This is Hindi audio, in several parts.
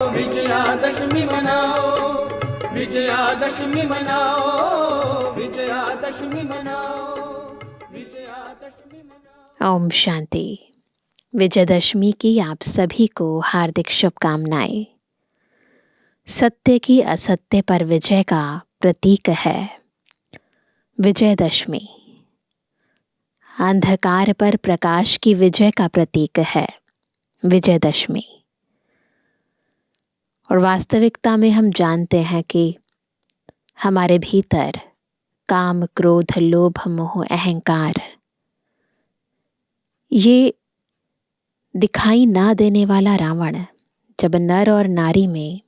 विजयादशमी मनाओ, विजयादशमी मनाओ, विजयादशमी मनाओ, विजयादशमी मनाओ। ओम शांति। विजयदशमी की आप सभी को हार्दिक शुभकामनाएं। सत्य की असत्य पर विजय का प्रतीक है विजयदशमी। अंधकार पर प्रकाश की विजय का प्रतीक है विजयदशमी। और वास्तविकता में हम जानते हैं कि हमारे भीतर काम, क्रोध, लोभ, मोह, अहंकार, ये दिखाई ना देने वाला रावण जब नर और नारी में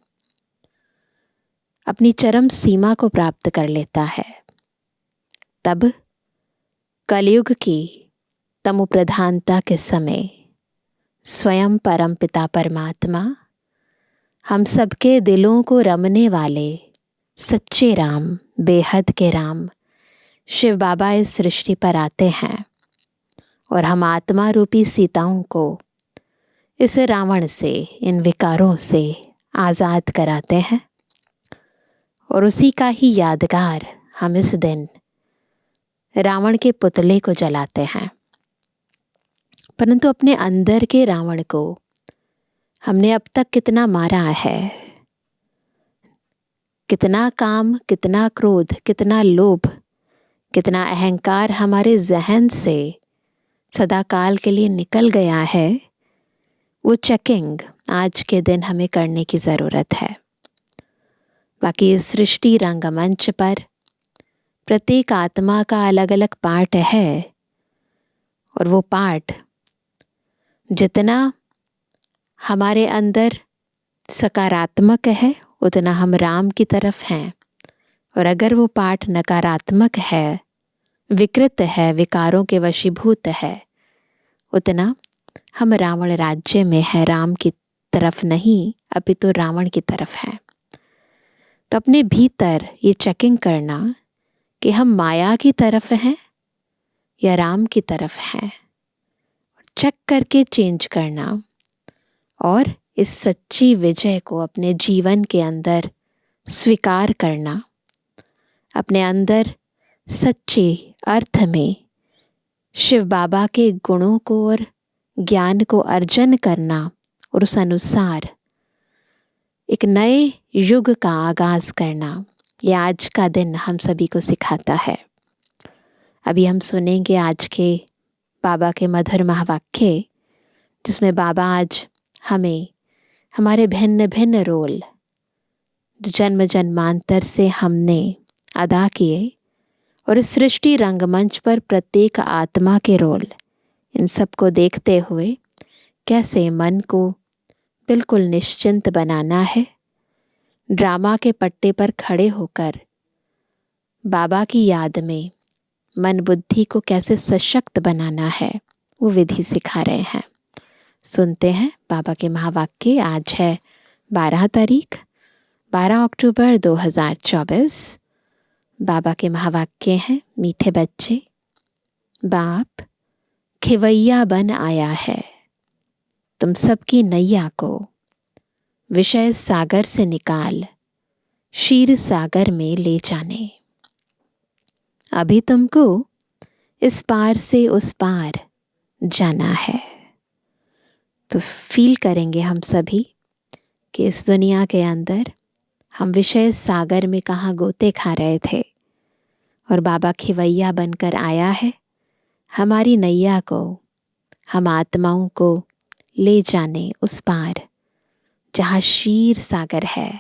अपनी चरम सीमा को प्राप्त कर लेता है, तब कलयुग की तमोप्रधानता के समय स्वयं परमपिता परमात्मा हम सबके दिलों को रमने वाले सच्चे राम, बेहद के राम शिव बाबा इस सृष्टि पर आते हैं और हम आत्मा रूपी सीताओं को इस रावण से, इन विकारों से आज़ाद कराते हैं। और उसी का ही यादगार हम इस दिन रावण के पुतले को जलाते हैं। परंतु अपने अंदर के रावण को हमने अब तक कितना मारा है, कितना काम, कितना क्रोध, कितना लोभ, कितना अहंकार हमारे जहन से सदाकाल के लिए निकल गया है, वो चेकिंग आज के दिन हमें करने की ज़रूरत है। बाकी इस सृष्टि रंगमंच पर प्रत्येक आत्मा का अलग अलग पार्ट है और वो पार्ट जितना हमारे अंदर सकारात्मक है उतना हम राम की तरफ हैं, और अगर वो पार्ट नकारात्मक है, विकृत है, विकारों के वशीभूत है, उतना हम रावण राज्य में है, राम की तरफ नहीं अपितु रावण की तरफ है। तो अपने भीतर ये चेकिंग करना कि हम माया की तरफ हैं या राम की तरफ हैं, चेक करके चेंज करना और इस सच्ची विजय को अपने जीवन के अंदर स्वीकार करना, अपने अंदर सच्चे अर्थ में शिव बाबा के गुणों को और ज्ञान को अर्जन करना और उस अनुसार एक नए युग का आगाज करना, ये आज का दिन हम सभी को सिखाता है। अभी हम सुनेंगे आज के बाबा के मधुर महावाक्य, जिसमें बाबा आज हमें हमारे भिन्न भिन्न रोल जो जन्म जन्मांतर से हमने अदा किए और इस सृष्टि रंगमंच पर प्रत्येक आत्मा के रोल, इन सब को देखते हुए कैसे मन को बिल्कुल निश्चिंत बनाना है, ड्रामा के पट्टे पर खड़े होकर बाबा की याद में मन बुद्धि को कैसे सशक्त बनाना है, वो विधि सिखा रहे हैं। सुनते हैं बाबा के महावाक्य। आज है 12 अक्टूबर 2024। बाबा के महावाक्य हैं, मीठे बच्चे, बाप खिवैया बन आया है तुम सबकी नैया को विषय सागर से निकाल क्षीर सागर में ले जाने। अभी तुमको इस पार से उस पार जाना है। तो फील करेंगे हम सभी कि इस दुनिया के अंदर हम विषय सागर में कहाँ गोते खा रहे थे और बाबा खिवैया बनकर आया है हमारी नैया को, हम आत्माओं को ले जाने उस पार जहाँ क्षीर सागर है,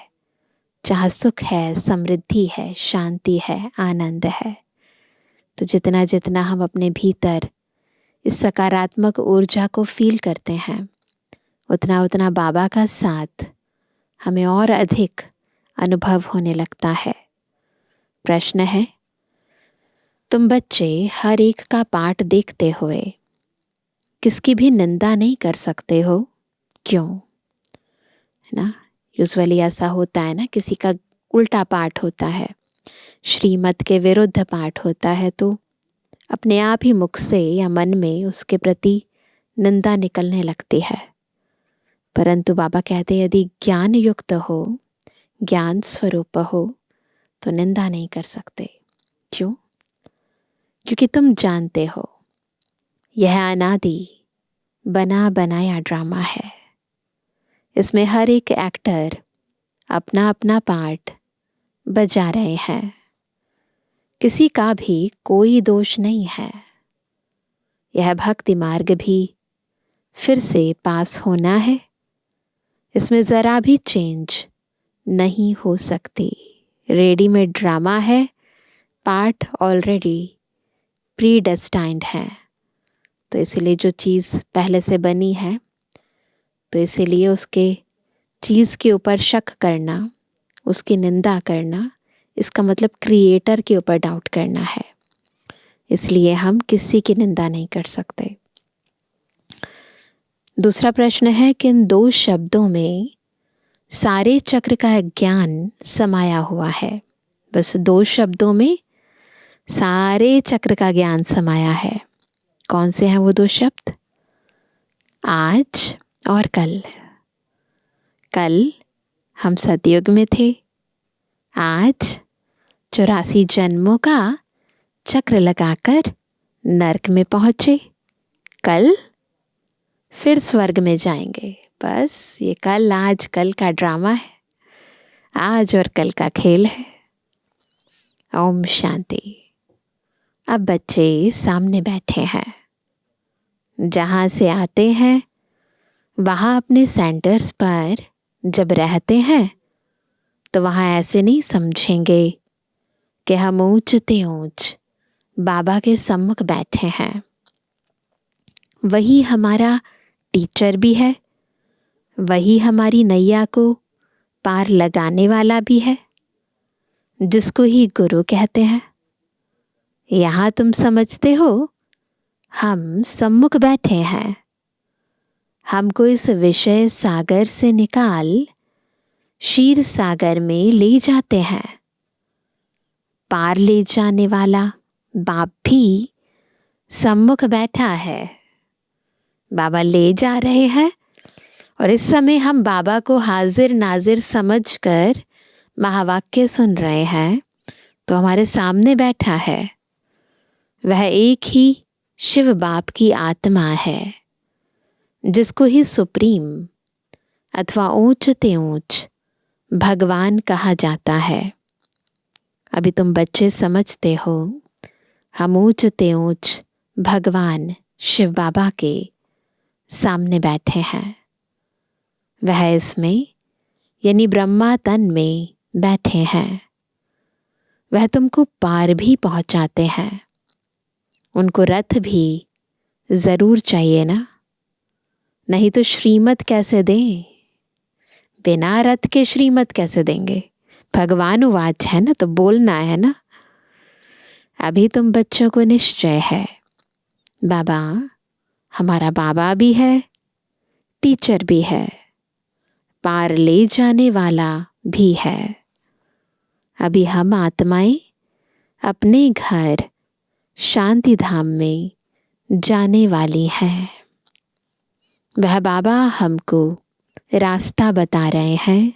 जहाँ सुख है, समृद्धि है, शांति है, आनंद है। तो जितना जितना हम अपने भीतर इस सकारात्मक ऊर्जा को फील करते हैं, उतना उतना बाबा का साथ हमें और अधिक अनुभव होने लगता है। प्रश्न है, तुम बच्चे हर एक का पाठ देखते हुए किसकी भी निंदा नहीं कर सकते हो, क्यों? है ना, यूजुअली ऐसा होता है ना, किसी का उल्टा पाठ होता है, श्रीमत के विरुद्ध पाठ होता है, तो अपने आप ही मुख से या मन में उसके प्रति निंदा निकलने लगती है। परंतु बाबा कहते हैं यदि ज्ञान युक्त हो, ज्ञान स्वरूप हो, तो निंदा नहीं कर सकते। क्यों? क्योंकि तुम जानते हो यह अनादि बना बनाया ड्रामा है। इसमें हर एक एक्टर अपना अपना पार्ट बजा रहे हैं। किसी का भी कोई दोष नहीं है। यह भक्ति मार्ग भी फिर से पास होना है। इसमें ज़रा भी चेंज नहीं हो सकती। रेडीमेड ड्रामा है, पार्ट ऑलरेडी प्री डेस्टाइंड है। तो इसीलिए जो चीज़ पहले से बनी है, तो इसीलिए उसके चीज़ के ऊपर शक करना, उसकी निंदा करना, इसका मतलब क्रिएटर के ऊपर डाउट करना है। इसलिए हम किसी की निंदा नहीं कर सकते। दूसरा प्रश्न है कि इन 2 शब्दों में सारे चक्र का ज्ञान समाया हुआ है। बस 2 शब्दों में सारे चक्र का ज्ञान समाया है। कौन से हैं वो 2 शब्द? आज और कल। कल हम सतयुग में थे, आज 84 जन्मों का चक्र लगाकर नरक में पहुंचे, कल फिर स्वर्ग में जाएंगे। बस ये कल आज कल का ड्रामा है, आज और कल का खेल है। ओम शांति। अब बच्चे सामने बैठे हैं, जहाँ से आते हैं वहाँ अपने सेंटर्स पर जब रहते हैं तो वहाँ ऐसे नहीं समझेंगे कि हम ऊंचते ऊंच बाबा के सम्मुख बैठे हैं। वही हमारा टीचर भी है, वही हमारी नैया को पार लगाने वाला भी है, जिसको ही गुरु कहते हैं। यहाँ तुम समझते हो हम सम्मुख बैठे हैं, हमको इस विषय सागर से निकाल क्षीर सागर में ले जाते हैं। पार ले जाने वाला बाप भी सम्मुख बैठा है। बाबा ले जा रहे हैं और इस समय हम बाबा को हाजिर नाजिर समझकर महावाक्य सुन रहे हैं। तो हमारे सामने बैठा है वह एक ही शिव बाप की आत्मा है, जिसको ही सुप्रीम अथवा ऊंचते ऊंच भगवान कहा जाता है। अभी तुम बच्चे समझते हो हम ऊंचते ऊंच भगवान शिव बाबा के सामने बैठे हैं। वह इसमें यानी ब्रह्मा तन में बैठे हैं। वह तुमको पार भी पहुंचाते हैं। उनको रथ भी जरूर चाहिए ना, नहीं तो श्रीमत कैसे दें? बिना रथ के श्रीमत कैसे देंगे? भगवान वाच है ना, तो बोलना है ना। अभी तुम बच्चों को निश्चय है बाबा हमारा बाबा भी है, टीचर भी है, पार ले जाने वाला भी है। अभी हम आत्माएं अपने घर शांति धाम में जाने वाली हैं। वह बाबा हमको रास्ता बता रहे हैं।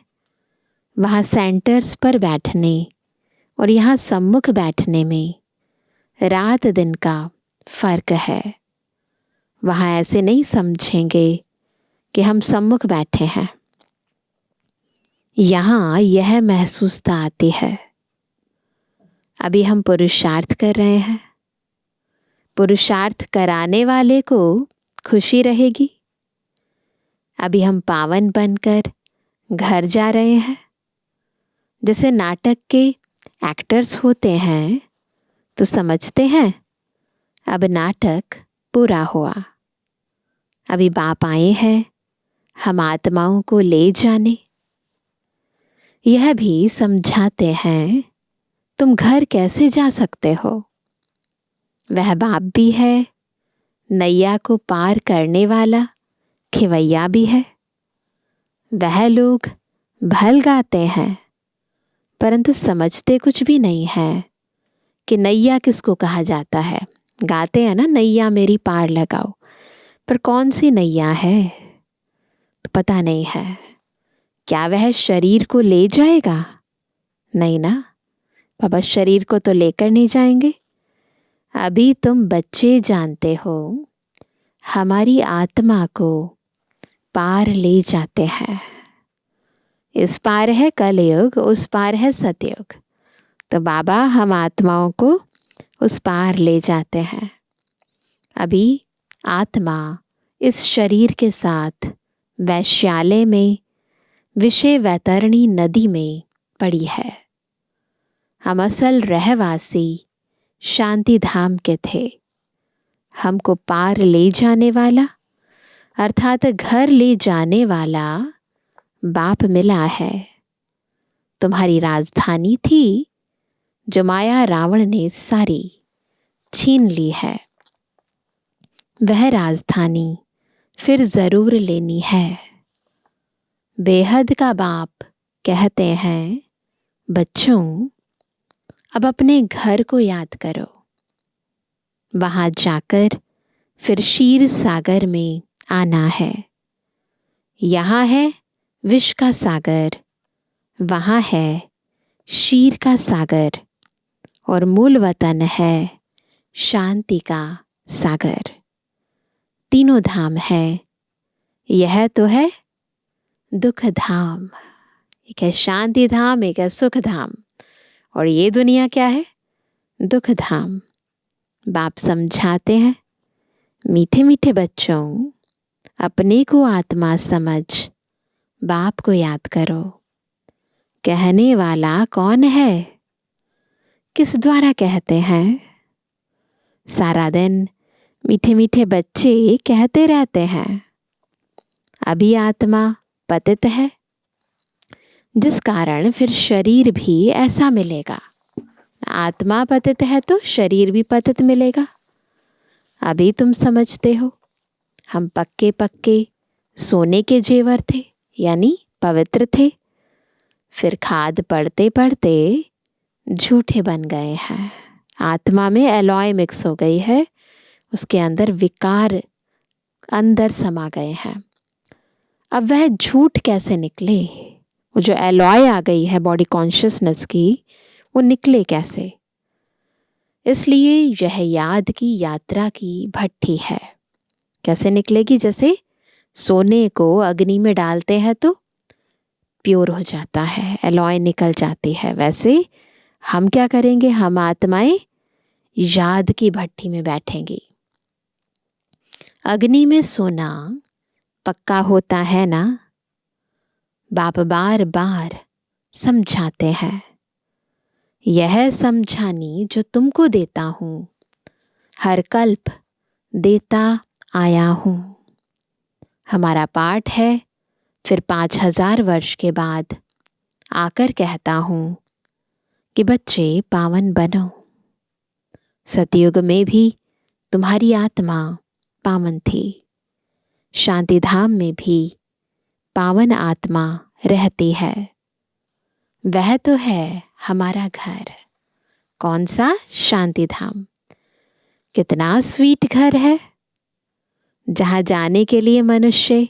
वहाँ सेंटर्स पर बैठने और यहाँ सम्मुख बैठने में रात दिन का फर्क है। वहाँ ऐसे नहीं समझेंगे कि हम सम्मुख बैठे हैं। यहाँ यह महसूसता आती है अभी हम पुरुषार्थ कर रहे हैं। पुरुषार्थ कराने वाले को खुशी रहेगी। अभी हम पावन बनकर घर जा रहे हैं। जैसे नाटक के एक्टर्स होते हैं तो समझते हैं अब नाटक पूरा हुआ। अभी बाप आए हैं हम आत्माओं को ले जाने। यह भी समझाते हैं तुम घर कैसे जा सकते हो। वह बाप भी है, नैया को पार करने वाला खिवैया भी है। वह लोग भल गाते हैं परंतु समझते कुछ भी नहीं है कि नैया किसको कहा जाता है। गाते हैं ना नैया मेरी पार लगाओ, पर कौन सी नैया है? तो पता नहीं है क्या वह शरीर को ले जाएगा? नहीं ना, बाबा शरीर को तो लेकर नहीं जाएंगे। अभी तुम बच्चे जानते हो, हमारी आत्मा को पार ले जाते हैं। इस पार है कलयुग, उस पार है सतयुग। तो बाबा हम आत्माओं को उस पार ले जाते हैं। अभी आत्मा इस शरीर के साथ वैश्यालय में विषय वैतरणी नदी में पड़ी है। हम असल रहवासी शांति धाम के थे। हमको पार ले जाने वाला अर्थात घर ले जाने वाला बाप मिला है। तुम्हारी राजधानी थी जो माया रावण ने सारी छीन ली है। वह राजधानी फिर जरूर लेनी है। बेहद का बाप कहते हैं, बच्चों अब अपने घर को याद करो। वहां जाकर फिर क्षीर सागर में आना है। यहाँ है विष का सागर, वहाँ है क्षीर का सागर, और मूल वतन है शांति का सागर। तीनों धाम है। यह तो है दुख धाम। एक है शांति धाम, एक है सुख धाम, और ये दुनिया क्या है? दुख धाम। बाप समझाते हैं, मीठे मीठे बच्चों अपने को आत्मा समझ बाप को याद करो। कहने वाला कौन है? किस द्वारा कहते हैं? सारा दिन मीठे मीठे बच्चे कहते रहते हैं। अभी आत्मा पतित है, जिस कारण फिर शरीर भी ऐसा मिलेगा। आत्मा पतित है तो शरीर भी पतित मिलेगा। अभी तुम समझते हो, हम पक्के पक्के सोने के जेवर थे, यानी पवित्र थे। फिर खाद पड़ते पड़ते झूठे बन गए हैं। आत्मा में एलॉय मिक्स हो गई है, उसके अंदर विकार अंदर समा गए हैं। अब वह झूठ कैसे निकले? वो जो एलॉय आ गई है बॉडी कॉन्शियसनेस की, वो निकले कैसे? इसलिए यह याद की यात्रा की भट्ठी है। कैसे निकलेगी? जैसे सोने को अग्नि में डालते हैं तो प्योर हो जाता है, एलॉय निकल जाती है। वैसे हम क्या करेंगे? हम आत्माएं याद की भट्ठी में बैठेंगी। अग्नि में सोना पक्का होता है ना? बाप बार बार समझाते हैं, यह समझानी जो तुमको देता हूं, हर कल्प देता आया हूं। हमारा पाठ है, फिर 5000 वर्ष के बाद आकर कहता हूं कि बच्चे पावन बनो। सतयुग में भी तुम्हारी आत्मा पावन थी, शांति धाम में भी पावन आत्मा रहती है। वह तो है हमारा घर। कौन सा? शांति धाम। कितना स्वीट घर है, जहाँ जाने के लिए मनुष्य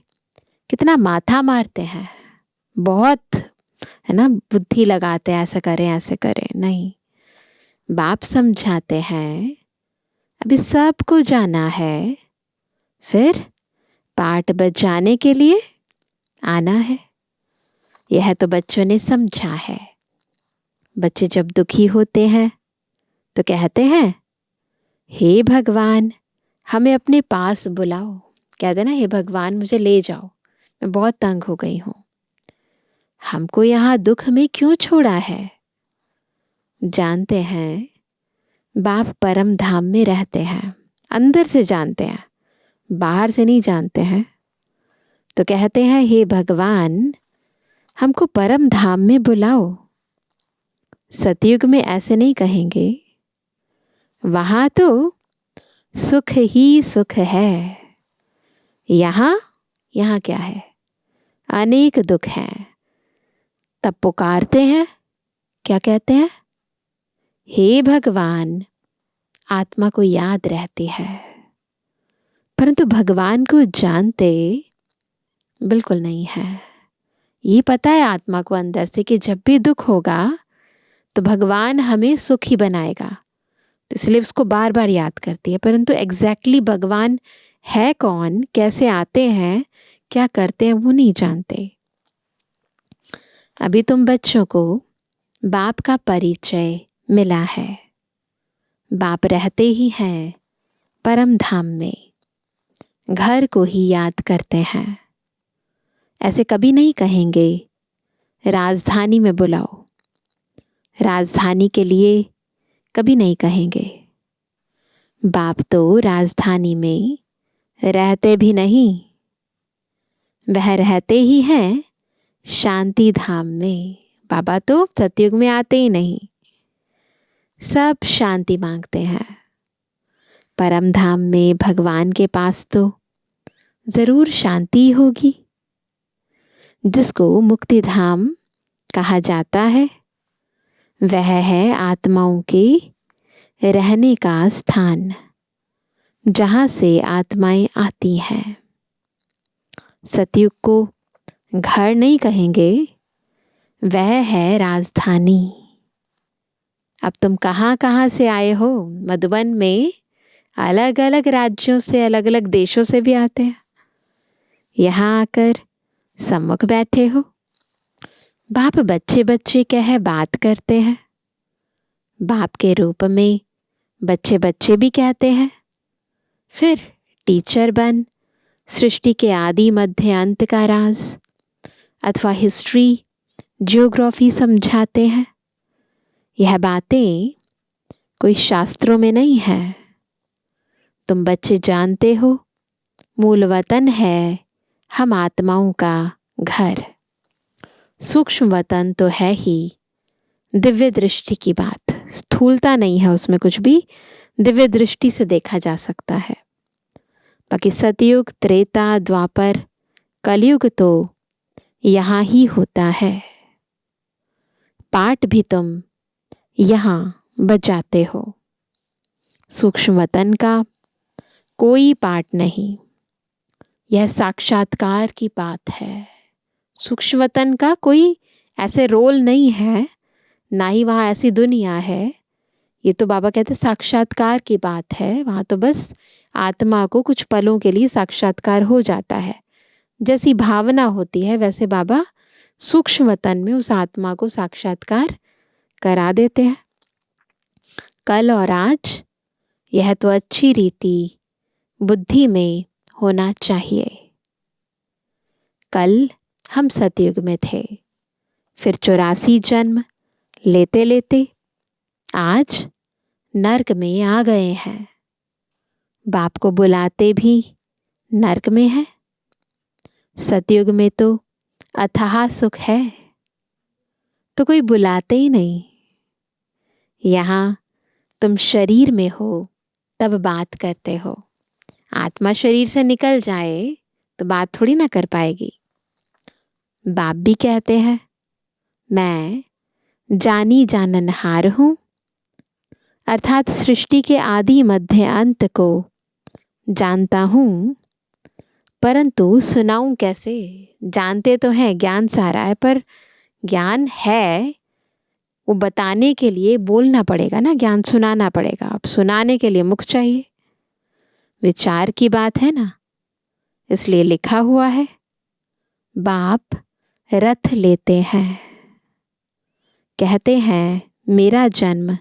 कितना माथा मारते हैं, बहुत है ना, बुद्धि लगाते हैं, ऐसा करें ऐसे करें। नहीं, बाप समझाते हैं अभी सबको जाना है, फिर पाठ बजाने के लिए आना है। यह तो बच्चों ने समझा है। बच्चे जब दुखी होते हैं तो कहते हैं, हे भगवान हमें अपने पास बुलाओ। कहते ना, हे भगवान मुझे ले जाओ, मैं बहुत तंग हो गई हूँ। हमको यहाँ दुख में क्यों छोड़ा है? जानते हैं बाप परम धाम में रहते हैं, अंदर से जानते हैं, बाहर से नहीं जानते हैं। तो कहते हैं, हे भगवान हमको परम धाम में बुलाओ। सतयुग में ऐसे नहीं कहेंगे, वहां तो सुख ही सुख है। यहाँ क्या है? अनेक दुख हैं। तब पुकारते हैं, क्या कहते हैं? हे भगवान। आत्मा को याद रहती है, परंतु भगवान को जानते बिल्कुल नहीं है। ये पता है आत्मा को अंदर से कि जब भी दुख होगा तो भगवान हमें सुखी बनाएगा, तो इसलिए उसको बार बार याद करती है। परंतु एग्जैक्टली भगवान है कौन, कैसे आते हैं, क्या करते हैं, वो नहीं जानते। अभी तुम बच्चों को बाप का परिचय मिला है। बाप रहते ही हैं परम धाम में, घर को ही याद करते हैं। ऐसे कभी नहीं कहेंगे राजधानी में बुलाओ, राजधानी के लिए कभी नहीं कहेंगे। बाप तो राजधानी में रहते भी नहीं, वह रहते ही हैं शांति धाम में। बाबा तो सतयुग में आते ही नहीं, सब शांति मांगते हैं। परम धाम में भगवान के पास तो जरूर शांति होगी। जिसको मुक्ति धाम कहा जाता है वह है आत्माओं के रहने का स्थान, जहाँ से आत्माएं आती हैं। सतयुग को घर नहीं कहेंगे, वह है राजधानी। अब तुम कहाँ कहाँ से आए हो? मधुबन में अलग अलग राज्यों से, अलग अलग देशों से भी आते हैं। यहाँ आकर सम्मुख बैठे हो। बाप बच्चे बच्चे कह बात करते हैं। बाप के रूप में बच्चे बच्चे भी कहते हैं। फिर टीचर बन सृष्टि के आदि मध्य अंत का राज अथवा हिस्ट्री, ज्योग्राफी समझाते हैं। यह बातें कोई शास्त्रों में नहीं है। तुम बच्चे जानते हो मूल वतन है हम आत्माओं का घर। सूक्ष्म वतन तो है ही दिव्य दृष्टि की बात, स्थूलता नहीं है उसमें कुछ भी, दिव्य दृष्टि से देखा जा सकता है। बाकी सतयुग, त्रेता, द्वापर, कलयुग तो यहाँ ही होता है। पाठ भी तुम यहाँ बजाते हो। सूक्ष्म वतन का कोई पाठ नहीं, यह साक्षात्कार की बात है। सूक्ष्म वतन का कोई ऐसे रोल नहीं है, ना ही वहाँ ऐसी दुनिया है। ये तो बाबा कहते साक्षात्कार की बात है। वहाँ तो बस आत्मा को कुछ पलों के लिए साक्षात्कार हो जाता है। जैसी भावना होती है वैसे बाबा सूक्ष्म वतन में उस आत्मा को साक्षात्कार करा देते हैं। कल और आज यह तो अच्छी रीति बुद्धि में होना चाहिए। कल हम सतयुग में थे, फिर 84 जन्म लेते लेते आज नर्क में आ गए हैं। बाप को बुलाते भी नर्क में है। सतयुग में तो अथाह सुख है, तो कोई बुलाते ही नहीं। यहाँ तुम शरीर में हो तब बात करते हो। आत्मा शरीर से निकल जाए तो बात थोड़ी ना कर पाएगी। बाप भी कहते हैं मैं जानी जाननहार हूँ, अर्थात सृष्टि के आदि मध्य अंत को जानता हूँ, परंतु सुनाऊं कैसे? जानते तो हैं, ज्ञान सारा है, पर ज्ञान है वो बताने के लिए बोलना पड़ेगा ना, ज्ञान सुनाना पड़ेगा। अब सुनाने के लिए मुख चाहिए, विचार की बात है ना, इसलिए लिखा हुआ है बाप रथ लेते हैं। कहते हैं मेरा जन्म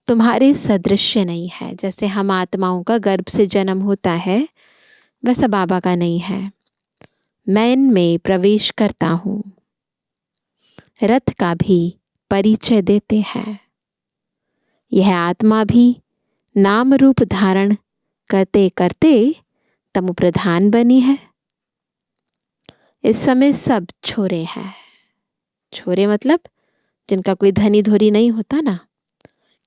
तुम्हारे सदृश्य नहीं है। जैसे हम आत्माओं का गर्भ से जन्म होता है वैसा बाबा का नहीं है। मैं इनमें प्रवेश करता हूँ। रथ का भी परिचय देते हैं। यह आत्मा भी नाम रूप धारण करते करते तमो प्रधान बनी है। इस समय सब छोरे हैं। छोरे मतलब जिनका कोई धनी धोरी नहीं होता ना,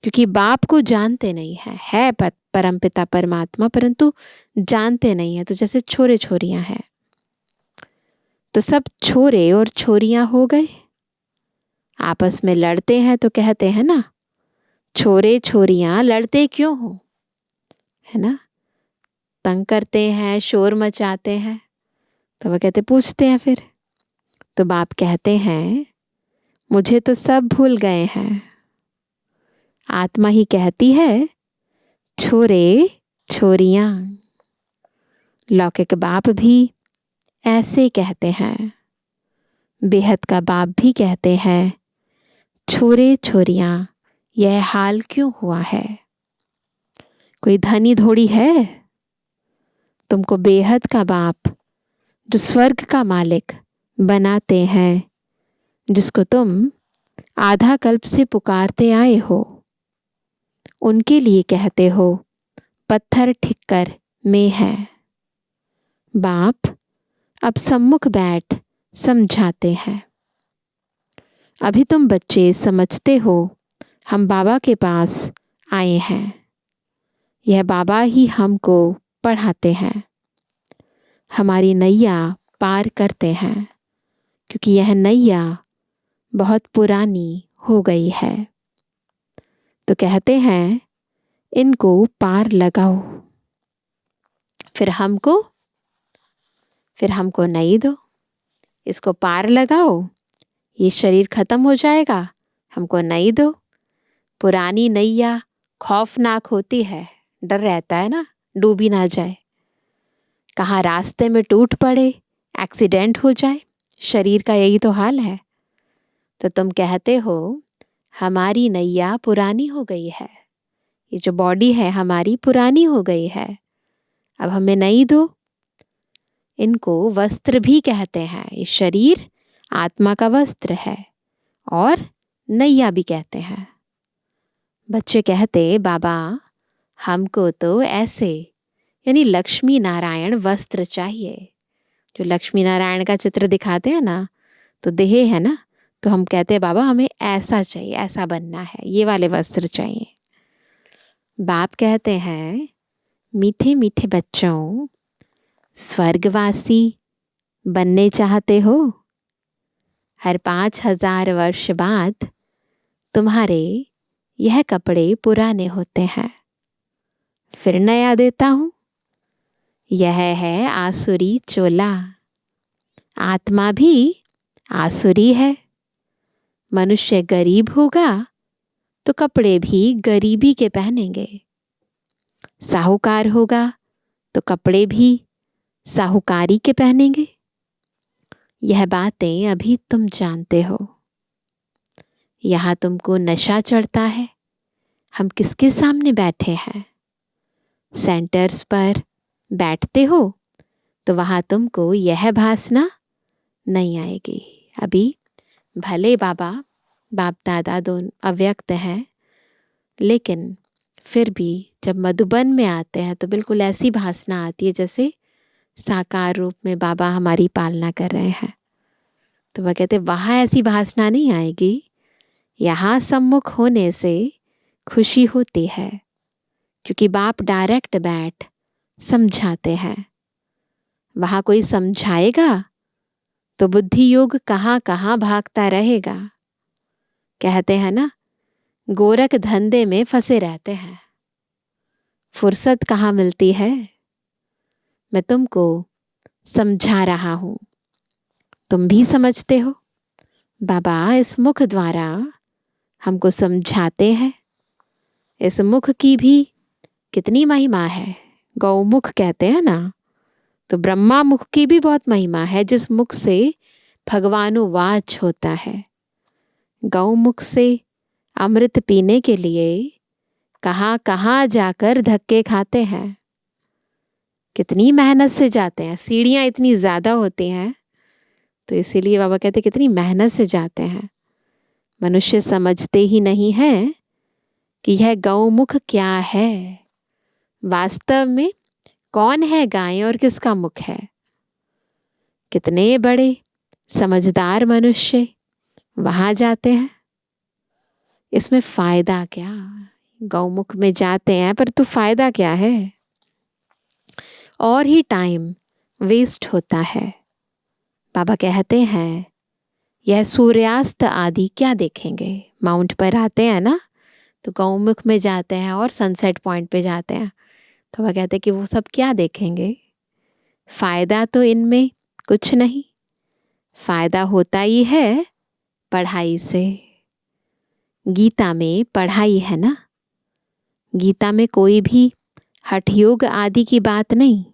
क्योंकि बाप को जानते नहीं है परमपिता परमात्मा, परंतु जानते नहीं है। तो जैसे छोरे छोरियां हैं, तो सब छोरे और छोरियां हो गए। आपस में लड़ते हैं तो कहते हैं ना छोरे छोरियां लड़ते क्यों हो, है ना, तंग करते हैं, शोर मचाते हैं। तो वह कहते पूछते हैं फिर। तो बाप कहते हैं मुझे तो सब भूल गए हैं। आत्मा ही कहती है छोरे छोरियां। लौकिक बाप भी ऐसे कहते हैं। बेहद का बाप भी कहते हैं छोरे छोरियां यह हाल क्यों हुआ है। कोई धनी धोड़ी है। तुमको बेहद का बाप जो स्वर्ग का मालिक बनाते हैं, जिसको तुम आधा कल्प से पुकारते आए हो, उनके लिए कहते हो पत्थर ठिक्कर में है। बाप अब सम्मुख बैठ समझाते हैं। अभी तुम बच्चे समझते हो हम बाबा के पास आए हैं। यह बाबा ही हमको पढ़ाते हैं, हमारी नैया पार करते हैं, क्योंकि यह नैया बहुत पुरानी हो गई है। तो कहते हैं इनको पार लगाओ। फिर हमको नहीं दो, इसको पार लगाओ। ये शरीर खत्म हो जाएगा, हमको नहीं दो। पुरानी नैया खौफनाक होती है, डर रहता है ना डूबी ना जाए, कहाँ रास्ते में टूट पड़े, एक्सीडेंट हो जाए। शरीर का यही तो हाल है। तो तुम कहते हो हमारी नैया पुरानी हो गई है, ये जो बॉडी है हमारी पुरानी हो गई है, अब हमें नहीं दो। इनको वस्त्र भी कहते हैं। ये शरीर आत्मा का वस्त्र है और नैया भी कहते हैं। बच्चे कहते बाबा हमको तो ऐसे यानी लक्ष्मी नारायण वस्त्र चाहिए। जो लक्ष्मी नारायण का चित्र दिखाते हैं ना, तो देह है ना, तो हम कहते हैं बाबा हमें ऐसा चाहिए, ऐसा बनना है, ये वाले वस्त्र चाहिए। बाप कहते हैं मीठे मीठे बच्चों, स्वर्गवासी बनने चाहते हो। हर 5000 वर्ष बाद तुम्हारे यह कपड़े पुराने होते हैं, फिर नया देता हूँ। यह है आसुरी चोला। आत्मा भी आसुरी है। मनुष्य गरीब होगा तो कपड़े भी गरीबी के पहनेंगे। साहूकार होगा तो कपड़े भी साहूकारी के पहनेंगे। यह बातें अभी तुम जानते हो। यहाँ तुमको नशा चढ़ता है। हम किसके सामने बैठे हैं? सेंटर्स पर बैठते हो तो वहाँ तुमको यह भासना नहीं आएगी। अभी भले बाबा बाप दादा दोनों अव्यक्त हैं, लेकिन फिर भी जब मधुबन में आते हैं तो बिल्कुल ऐसी भासना आती है जैसे साकार रूप में बाबा हमारी पालना कर रहे हैं। तो वह कहते वहाँ ऐसी भासना नहीं आएगी। यहाँ सम्मुख होने से खुशी होती है, क्योंकि बाप डायरेक्ट बैठ समझाते हैं। वहाँ कोई समझाएगा तो बुद्धि योग कहाँ कहाँ भागता रहेगा। कहते हैं ना गोरख धंधे में फंसे रहते हैं, फुर्सत कहाँ मिलती है। मैं तुमको समझा रहा हूँ, तुम भी समझते हो। बाबा इस मुख द्वारा हमको समझाते हैं। इस मुख की भी कितनी महिमा है। गौमुख कहते हैं ना, तो ब्रह्मा मुख की भी बहुत महिमा है, जिस मुख से भगवानुवाच होता है। गौमुख से अमृत पीने के लिए कहाँ कहाँ जाकर धक्के खाते हैं, कितनी मेहनत से जाते हैं। सीढ़ियाँ इतनी ज़्यादा होती हैं, तो इसीलिए बाबा कहते कितनी मेहनत से जाते हैं। मनुष्य समझते ही नहीं है कि यह गौमुख क्या है। वास्तव में कौन है गाय और किसका मुख है। कितने बड़े समझदार मनुष्य वहाँ जाते हैं। इसमें फ़ायदा क्या? गौमुख में जाते हैं पर तो फ़ायदा क्या है? और ही टाइम वेस्ट होता है। बाबा कहते हैं यह सूर्यास्त आदि क्या देखेंगे। माउंट पर आते हैं ना, तो गौमुख में जाते हैं और सनसेट पॉइंट पे जाते हैं, तो वह कहते हैं कि वो सब क्या देखेंगे। फ़ायदा तो इनमें कुछ नहीं, फायदा होता ही है पढ़ाई से। गीता में पढ़ाई है ना, गीता में कोई भी हठयोग आदि की बात नहीं,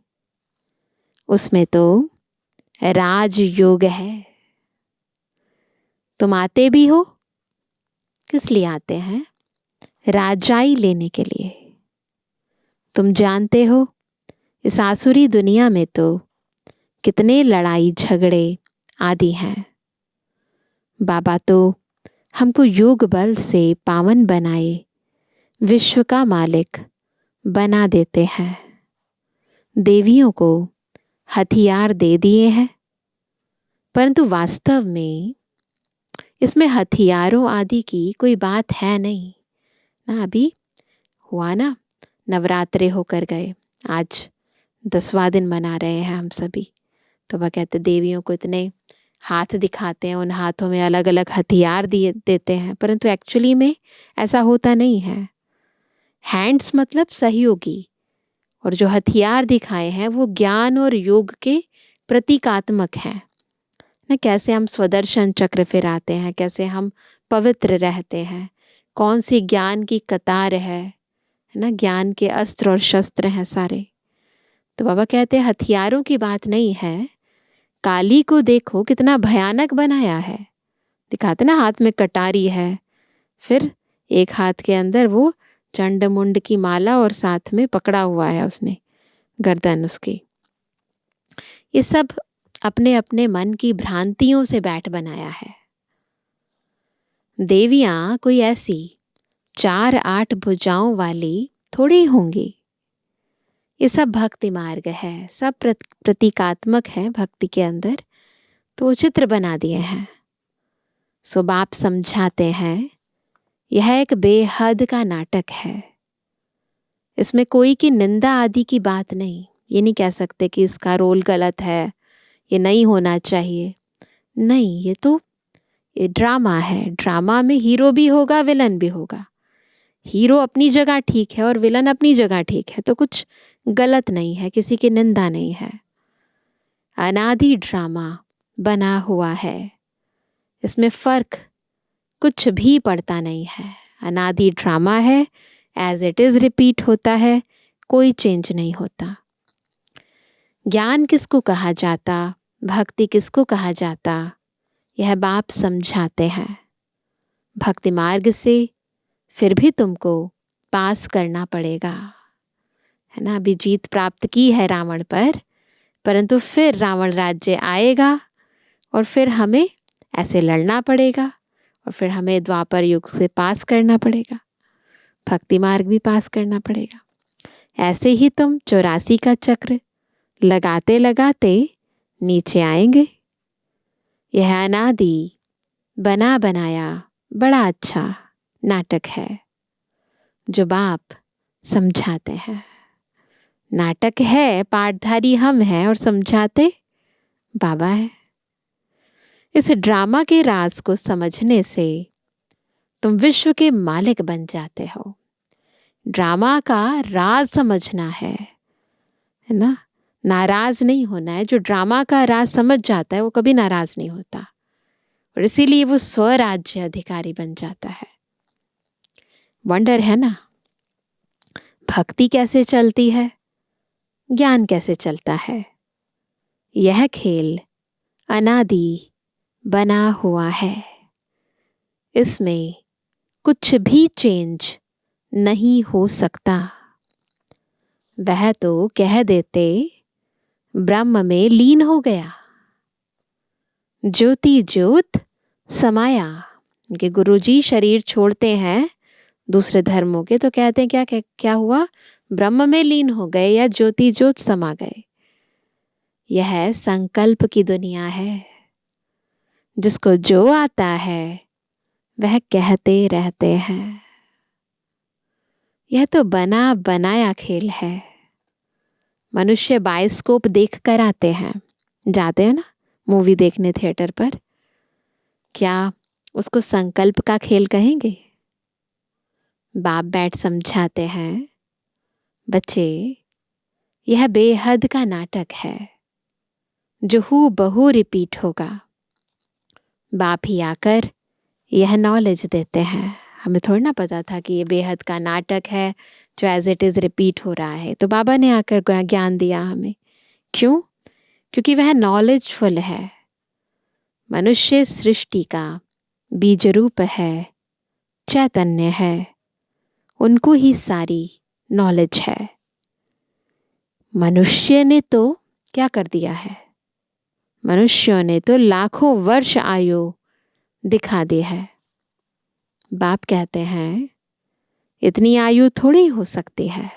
उसमें तो राजयोग है। तुम आते भी हो, किस लिए आते हैं? राजाई लेने के लिए। तुम जानते हो इस आसुरी दुनिया में तो कितने लड़ाई झगड़े आदि हैं। बाबा तो हमको योग बल से पावन बनाए विश्व का मालिक बना देते हैं। देवियों को हथियार दे दिए हैं, परंतु वास्तव में इसमें हथियारों आदि की कोई बात है नहीं ना। अभी हुआ ना, नवरात्रे होकर गए, आज 10वां दिन मना रहे हैं हम सभी। तो वह कहते देवियों को इतने हाथ दिखाते हैं, उन हाथों में अलग अलग हथियार दिए देते हैं, परंतु एक्चुअली में ऐसा होता नहीं है। हैंड्स मतलब सहयोगी, और जो हथियार दिखाए हैं वो ज्ञान और योग के प्रतीकात्मक हैं ना। कैसे हम स्वदर्शन चक्र फिराते हैं, कैसे हम पवित्र रहते हैं, कौन सी ज्ञान की कतार है ना, ज्ञान के अस्त्र और शस्त्र हैं सारे। तो बाबा कहते हैं हथियारों की बात नहीं है। काली को देखो कितना भयानक बनाया है, दिखाते ना, हाथ में कटारी है, फिर एक हाथ के अंदर वो चंड मुंड की माला और साथ में पकड़ा हुआ है उसने गर्दन उसकी। ये सब अपने अपने मन की भ्रांतियों से बैठ बनाया है। देवियां कोई ऐसी 4-8 भुजाओं वाली थोड़ी होंगी। ये सब भक्ति मार्ग है, सब प्रतीकात्मक है भक्ति के अंदर, तो चित्र बना दिए हैं। सो बाप समझाते हैं यह एक बेहद का नाटक है। इसमें कोई की निंदा आदि की बात नहीं। ये नहीं कह सकते कि इसका रोल गलत है, ये नहीं होना चाहिए। नहीं, ये ड्रामा है। ड्रामा में हीरो भी होगा, विलन भी होगा। हीरो अपनी जगह ठीक है और विलन अपनी जगह ठीक है, तो कुछ गलत नहीं है, किसी की निंदा नहीं है। अनादि ड्रामा बना हुआ है, इसमें फर्क कुछ भी पड़ता नहीं है। अनादि ड्रामा है, एज इट इज रिपीट होता है, कोई चेंज नहीं होता। ज्ञान किसको कहा जाता, भक्ति किसको कहा जाता, यह बाप समझाते हैं। भक्ति मार्ग से फिर भी तुमको पास करना पड़ेगा, है ना। अभी जीत प्राप्त की है रावण पर, परंतु फिर रावण राज्य आएगा और फिर हमें ऐसे लड़ना पड़ेगा और फिर हमें द्वापर युग से पास करना पड़ेगा, भक्ति मार्ग भी पास करना पड़ेगा। ऐसे ही तुम 84 का चक्र लगाते लगाते नीचे आएंगे। यह अनादि बना बनाया बड़ा अच्छा नाटक है जो बाप समझाते हैं। नाटक है, पाठधारी हम हैं और समझाते बाबा है। इस ड्रामा के राज को समझने से तुम विश्व के मालिक बन जाते हो। ड्रामा का राज समझना है ना, नाराज नहीं होना है। जो ड्रामा का राज समझ जाता है वो कभी नाराज नहीं होता, और इसीलिए वो स्वराज्य अधिकारी बन जाता है। वंडर है ना। भक्ति कैसे चलती है, ज्ञान कैसे चलता है। यह खेल अनादि बना हुआ है, इसमें कुछ भी चेंज नहीं हो सकता। वह तो कह देते ब्रह्म में लीन हो गया, ज्योति ज्योत समाया। उनके गुरुजी शरीर छोड़ते हैं दूसरे धर्मों के, तो कहते हैं क्या हुआ, ब्रह्म में लीन हो गए या ज्योति ज्योत समा गए। यह संकल्प की दुनिया है। जिसको जो आता है वह कहते रहते हैं। यह तो बना बनाया खेल है। मनुष्य बायोस्कोप देख कर आते हैं, जाते हैं ना मूवी देखने थिएटर पर, क्या उसको संकल्प का खेल कहेंगे? बाप बैठ समझाते हैं, बच्चे यह बेहद का नाटक है जो हूबहू रिपीट होगा। बाप ही आकर यह नॉलेज देते हैं। हमें थोड़ा ना पता था कि ये बेहद का नाटक है जो एज इट इज़ रिपीट हो रहा है, तो बाबा ने आकर ज्ञान दिया हमें। क्यों? क्योंकि वह नॉलेजफुल है। मनुष्य सृष्टि का बीज रूप है, चैतन्य है, उनको ही सारी नॉलेज है। मनुष्य ने तो क्या कर दिया है? मनुष्यों ने तो लाखों वर्ष आयु दिखा दी है। बाप कहते हैं इतनी आयु थोड़ी हो सकती है।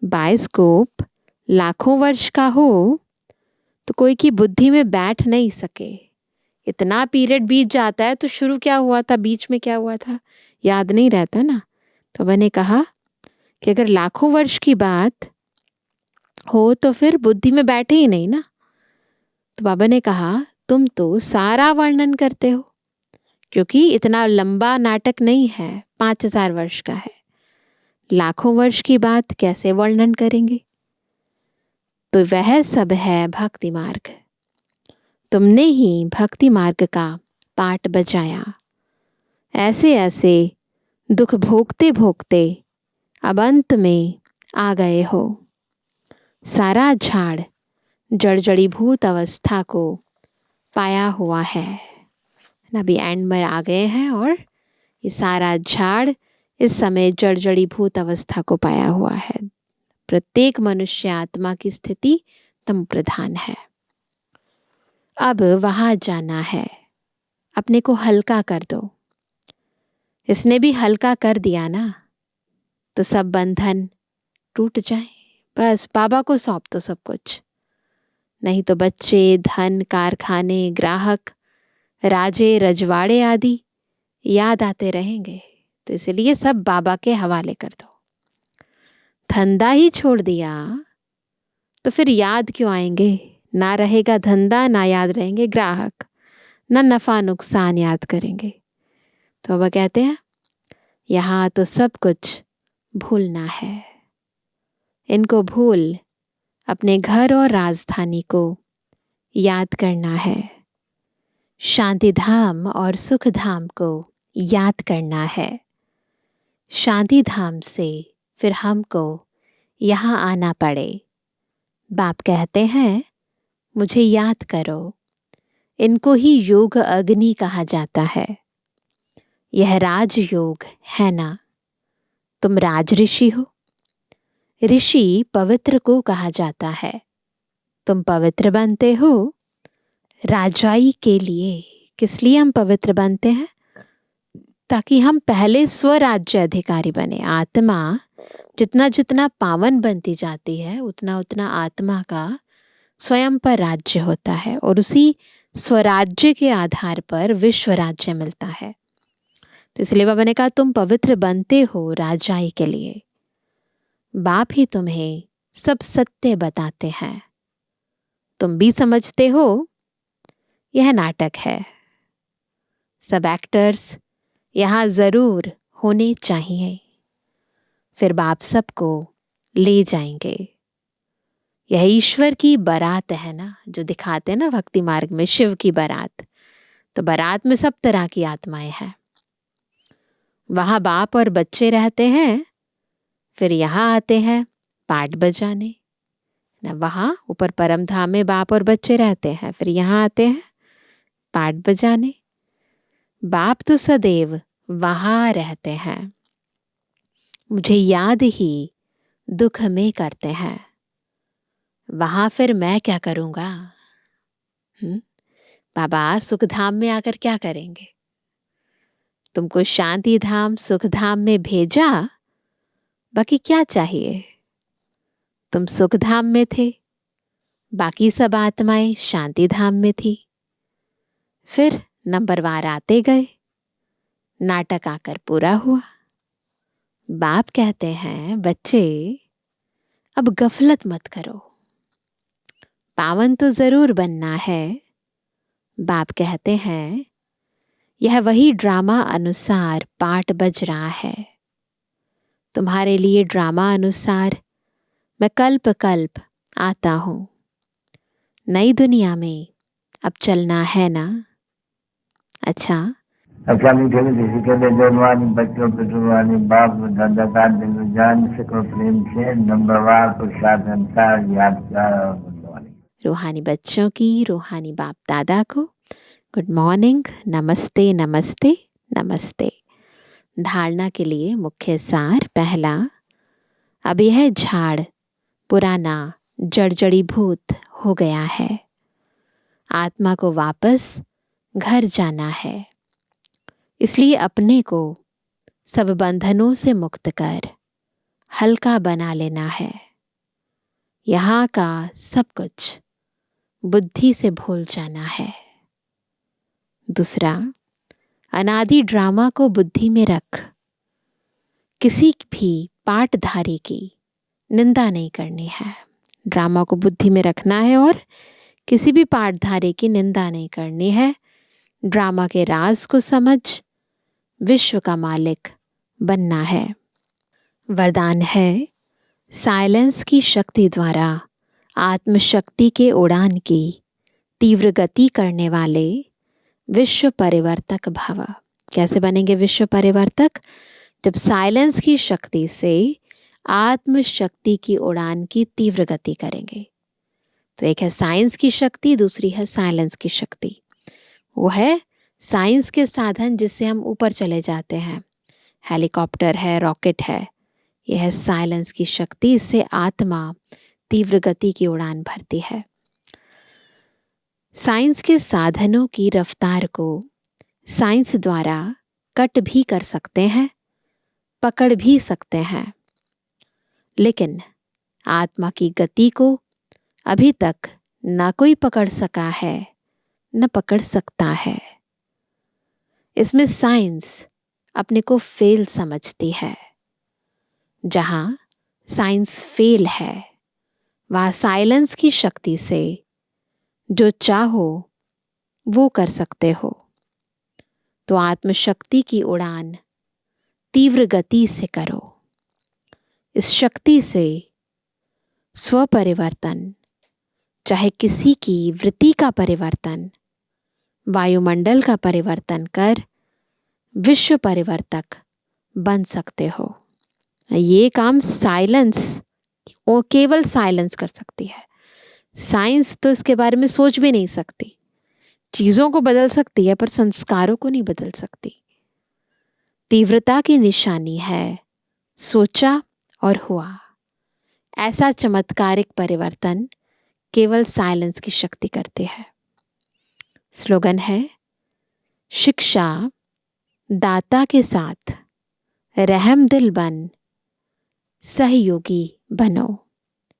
बायोस्कोप लाखों वर्ष का हो तो कोई की बुद्धि में बैठ नहीं सके। इतना पीरियड बीत जाता है तो शुरू क्या हुआ था, बीच में क्या हुआ था, याद नहीं रहता ना। तो मैंने कहा कि अगर लाखों वर्ष की बात हो तो फिर बुद्धि में बैठे ही नहीं ना। तो बाबा ने कहा तुम तो सारा वर्णन करते हो, क्योंकि इतना लंबा नाटक नहीं है, 5000 वर्ष का है। लाखों वर्ष की बात कैसे वर्णन करेंगे? तो वह सब है भक्ति मार्ग। तुमने ही भक्ति मार्ग का पाठ बजाया। ऐसे ऐसे दुख भोगते भोगते अब अंत में आ गए हो। सारा झाड़ जड़ जड़ीभूत अवस्था को पाया हुआ है। अभी एंड में आ गए हैं और ये सारा झाड़ इस समय जड़ जड़ीभूत अवस्था को पाया हुआ है। प्रत्येक मनुष्य आत्मा की स्थिति तम प्रधान है। अब वहां जाना है। अपने को हल्का कर दो। इसने भी हल्का कर दिया ना, तो सब बंधन टूट जाए। बस बाबा को सौंप दो सब कुछ। नहीं तो बच्चे, धन, कारखाने, ग्राहक, राजे, रजवाड़े आदि याद आते रहेंगे। तो इसलिए सब बाबा के हवाले कर दो। धंधा ही छोड़ दिया तो फिर याद क्यों आएंगे? ना रहेगा धंधा, ना याद रहेंगे ग्राहक, ना नफा नुकसान याद करेंगे। तो बाबा कहते हैं यहाँ तो सब कुछ भूलना है। इनको भूल अपने घर और राजधानी को याद करना है। शांति धाम और सुख धाम को याद करना है। शांति धाम से फिर हमको यहाँ आना पड़े। बाप कहते हैं मुझे याद करो। इनको ही योग अग्नि कहा जाता है। यह राजयोग है ना। तुम राज ऋषि हो। ऋषि पवित्र को कहा जाता है। तुम पवित्र बनते हो राजाई के लिए। किस लिए हम पवित्र बनते हैं? ताकि हम पहले स्वराज्य अधिकारी बने। आत्मा जितना जितना पावन बनती जाती है उतना उतना आत्मा का स्वयं पर राज्य होता है, और उसी स्वराज्य के आधार पर विश्व राज्य मिलता है। तो इसलिए बाबा ने कहा तुम पवित्र बनते हो राजाई के लिए। बाप ही तुम्हें सब सत्य बताते हैं। तुम भी समझते हो यह नाटक है। सब एक्टर्स यहाँ जरूर होने चाहिए। फिर बाप सबको ले जाएंगे। यह ईश्वर की बारात है ना, जो दिखाते हैं ना भक्ति मार्ग में, शिव की बारात। तो बारात में सब तरह की आत्माएं हैं। वहां बाप और बच्चे रहते हैं, फिर यहाँ आते हैं पाठ बजाने ना। वहां ऊपर परम धाम में बाप और बच्चे रहते हैं, फिर यहाँ आते हैं पाठ बजाने। बाप तो सदैव वहां रहते हैं, मुझे याद ही दुख में करते हैं। वहां फिर मैं क्या करूंगा? बाबा सुख धाम में आकर क्या करेंगे? तुमको शांति धाम सुख धाम में भेजा, बाकी क्या चाहिए? तुम सुख धाम में थे, बाकी सब आत्माएं शांति धाम में थी। फिर नंबरवार आते गए, नाटक आकर पूरा हुआ। बाप कहते हैं बच्चे अब गफलत मत करो। पावन तो जरूर बनना है। बाप कहते हैं यह वही ड्रामा अनुसार पाठ बज रहा है। तुम्हारे लिए ड्रामा अनुसार मैं कल्प कल्प आता हूं। नई दुनिया में अब चलना है ना। अच्छा, मीठे मीठे सिकंदर जवानी बच्चों पे जुबानी बाप दादा का दिल जान सको प्रेम से नंबरवार प्रसाद संसार यादगार और गुणवानी। रूहानी बच्चों की रूहानी बाप दादा को गुड मॉर्निंग, नमस्ते नमस्ते नमस्ते। धारणा के लिए मुख्य सार। पहला, अब यह झाड़ पुराना जड़जड़ीभूत हो गया है। आत्मा को वापस घर जाना है, इसलिए अपने को सब बंधनों से मुक्त कर हल्का बना लेना है। यहाँ का सब कुछ बुद्धि से भूल जाना है। दूसरा, अनादि ड्रामा को बुद्धि में रख किसी भी पाठधारी की निंदा नहीं करनी है। ड्रामा को बुद्धि में रखना है और किसी भी पाठधारी की निंदा नहीं करनी है। ड्रामा के राज को समझ विश्व का मालिक बनना है। वरदान है, साइलेंस की शक्ति द्वारा आत्मशक्ति के उड़ान की तीव्र गति करने वाले विश्व परिवर्तक भव। कैसे बनेंगे विश्व परिवर्तक? जब साइलेंस की शक्ति से आत्मशक्ति की उड़ान की तीव्र गति करेंगे। तो एक है साइंस की शक्ति, दूसरी है साइलेंस की शक्ति। वो है साइंस के साधन जिससे हम ऊपर चले जाते हैं, हेलीकॉप्टर है, रॉकेट है। यह है साइलेंस की शक्ति, इससे आत्मा तीव्र गति की उड़ान भरती है। साइंस के साधनों की रफ्तार को साइंस द्वारा कट भी कर सकते हैं, पकड़ भी सकते हैं, लेकिन आत्मा की गति को अभी तक ना कोई पकड़ सका है, न पकड़ सकता है। इसमें साइंस अपने को फेल समझती है। जहां साइंस फेल है, वहां साइलेंस की शक्ति से जो चाहो वो कर सकते हो। तो आत्मशक्ति की उड़ान तीव्र गति से करो। इस शक्ति से स्वपरिवर्तन, चाहे किसी की वृत्ति का परिवर्तन, वायुमंडल का परिवर्तन कर विश्व परिवर्तक बन सकते हो। ये काम साइलेंस और केवल साइलेंस कर सकती है। साइंस तो इसके बारे में सोच भी नहीं सकती। चीजों को बदल सकती है पर संस्कारों को नहीं बदल सकती। तीव्रता की निशानी है सोचा और हुआ। ऐसा चमत्कारिक परिवर्तन केवल साइलेंस की शक्ति करती है। स्लोगन है, शिक्षा दाता के साथ रहम दिल बन सहयोगी बनो।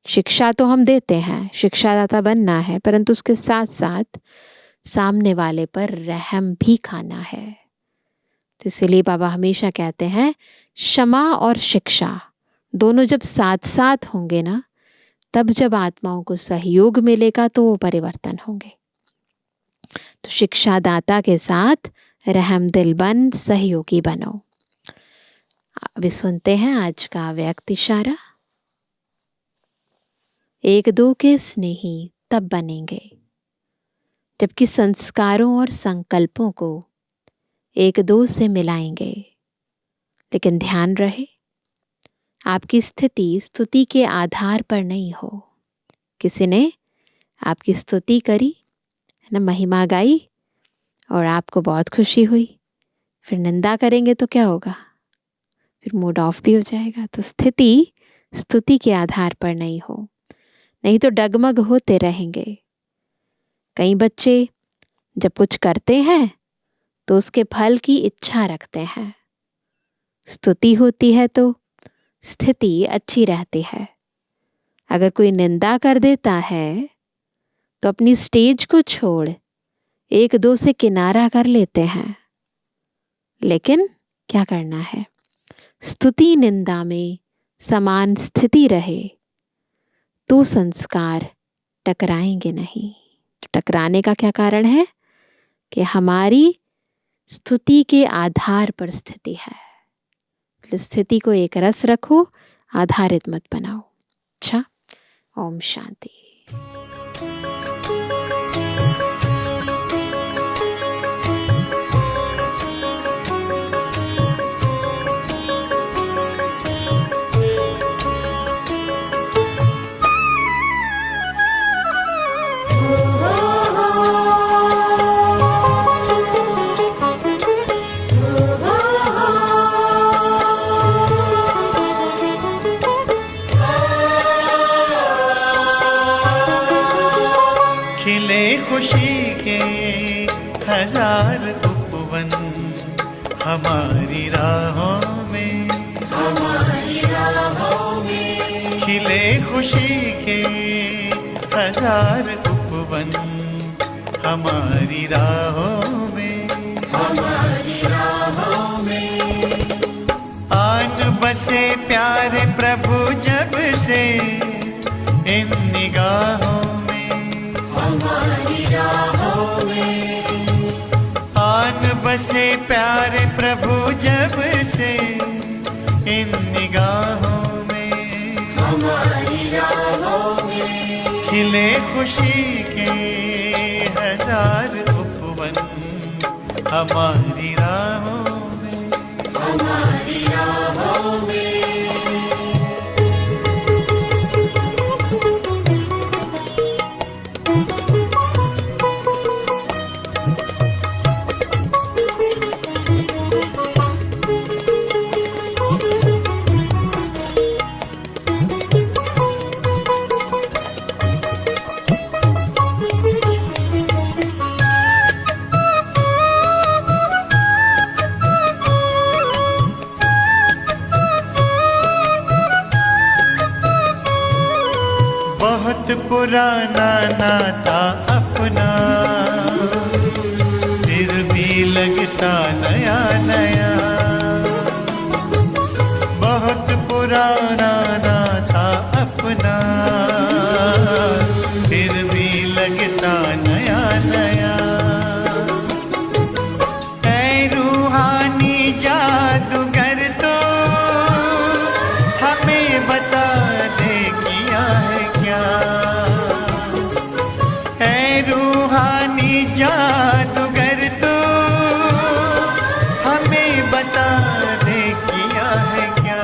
शिक्षा तो हम देते हैं, शिक्षादाता बनना है, परंतु उसके साथ साथ सामने वाले पर रहम भी खाना है। तो इसलिए बाबा हमेशा कहते हैं, क्षमा और शिक्षा दोनों जब साथ साथ होंगे ना, तब जब आत्माओं को सहयोग मिलेगा तो वो परिवर्तन होंगे। तो शिक्षा दाता के साथ रहम दिल बन सहयोगी बनो। अभी सुनते हैं आज का व्यक्त इशारा। एक दो के स्नेही तब बनेंगे जबकि संस्कारों और संकल्पों को एक दो से मिलाएंगे। लेकिन ध्यान रहे, आपकी स्थिति स्तुति के आधार पर नहीं हो। किसी ने आपकी स्तुति करी, ना महिमा गाई और आपको बहुत खुशी हुई, फिर निंदा करेंगे तो क्या होगा? फिर मूड ऑफ भी हो जाएगा। तो स्थिति स्तुति के आधार पर नहीं हो, नहीं तो डगमग होते रहेंगे। कई बच्चे जब कुछ करते हैं तो उसके फल की इच्छा रखते हैं। स्तुति होती है तो स्थिति अच्छी रहती है। अगर कोई निंदा कर देता है तो अपनी स्टेज को छोड़ एक दो से किनारा कर लेते हैं। लेकिन क्या करना है? स्तुति निंदा में समान स्थिति रहे तो संस्कार टकराएंगे नहीं। टकराने का क्या कारण है? कि हमारी स्तुति के आधार पर स्थिति है। स्थिति को एक रस रखो, आधारित मत बनाओ। अच्छा, ओम शांति। हमारी राहों में, हमारी राहों में खिले खुशी के हजार उपवन, हमारी राहों में, हमारी राहों में आन बसे प्यारे प्रभु जब से इन निगाहों में, हमारी राहों में आन बसे प्यारे प्रभु जब से इन निगाहों में, हमारी राहों में खिले खुशी के हजार उपवन, हमारी राहों में, हमारी राहों में बहुत पुराना नाता अपना, फिर भी लगता नया नया, बहुत पुराना नाता अपना, फिर भी लगता नया नया, ऐ रूहानी जादूगर तो हमें बता दे किया है क्या, है रूहानी जादूगर तो हमें बता दे किया है क्या,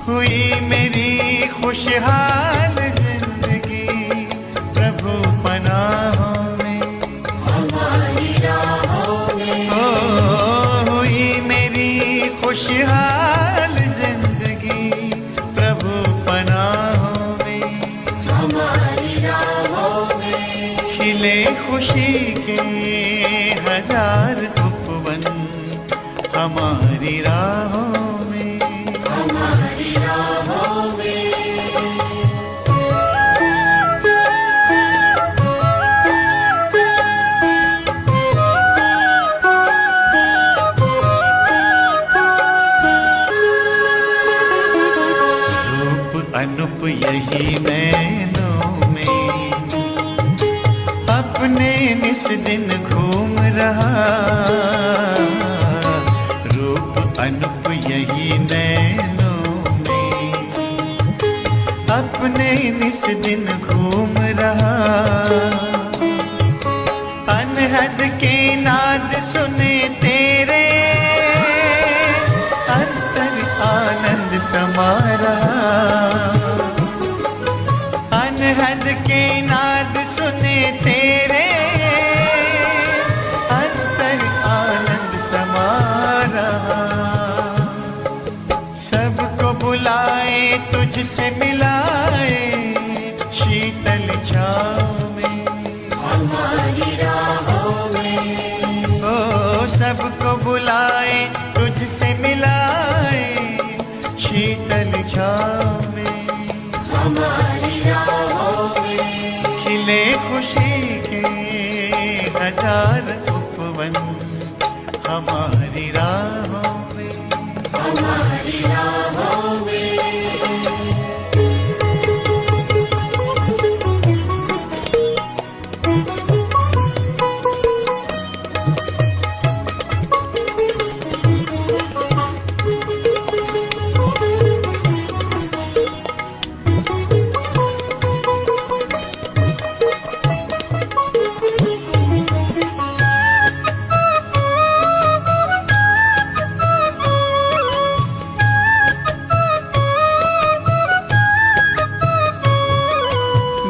हुई मेरी खुशहाल जिंदगी प्रभु पनाहों में, हमारी राहों में ओ हुई मेरी खुशहाल जिंदगी प्रभु पनाहों में, हमारी राहों में खिले खुशी के हजार उपवन, हमारी राहों में, हमारी राहों में रूप अनुप यही नैनों में अपने निस दिन घूम रहा, रूप अनुप यही नैनों में अपने निस दिन घूम रहा, अनहद के नाद सुने तेरे अंतर आनंद समा रहा, अनहद के नाद सुने तेरे अंतर आनंद समा रहा, सबको बुलाए तुझसे मिलाए शीतल छाँव में, हमारी राहों में ओ सबको बुलाए तुझसे मिलाए शीतल छाँव में, हमारी राहों में खिले खुशी के हजार उपवन, हमारी राहों में, हमारी राहों में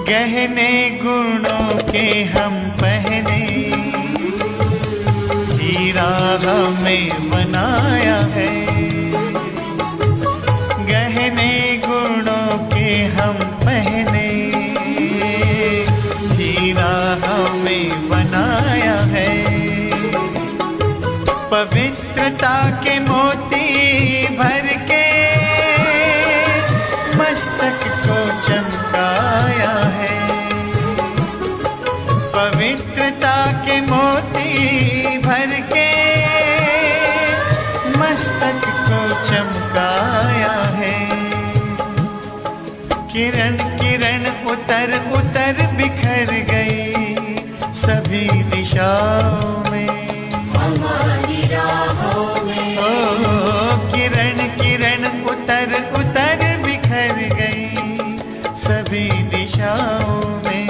गहने गुणों के हम पहने, हीरा हमें बनाया है, गहने गुणों के हम पहने, हीरा हमें बनाया है, पवित्रता के मोती भर के मस्तक को चमकाया है। पवित्रता के मोती भर के मस्तक को चमकाया है। किरण किरण उतर उतर बिखर गई सभी दिशाओं में। हमारी राहों में ओ किरण किरण उतर उतर बिखर गई सभी दिशाओं में।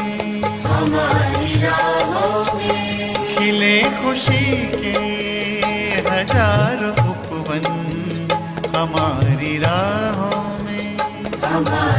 हमारी राहों में खिले खुशी के हजारों उपवन हमारी राहों में। हमारी